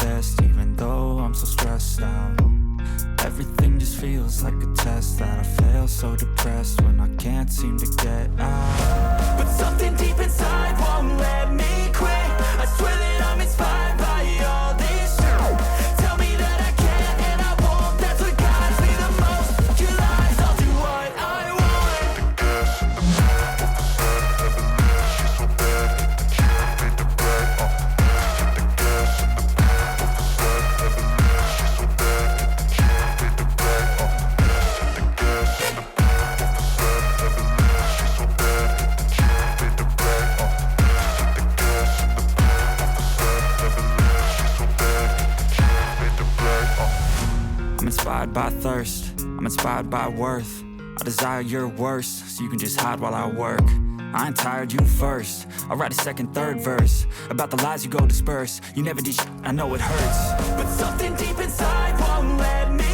best, even though I'm so stressed out. Everything just feels like a test that I fail, so depressed when I can't seem to get out. But something deep inside won't let me quit. I swear that I'm inspired by all this shit. Tell me that I can't and I won't. That's what guides me the most. Your lies, I'll do what I want. The gas in the back of the set, Evelyn, she's so bad. She left me the brag, the gas in the back of the set, Evelyn, she's so bad. She left me the brag, the gas in the back of the set, Evelyn, she's so bad. She left me the brag, the gas in the back of the set, Evelyn, she's so bad. She left me the brag, I'm inspired by thirst, I'm inspired by worth. I desire your worst, so you can just hide while I work. I ain't tired, you first. I'll write a second, third verse about the lies you go disperse. You never did shit, I know it hurts. But something deep inside won't let me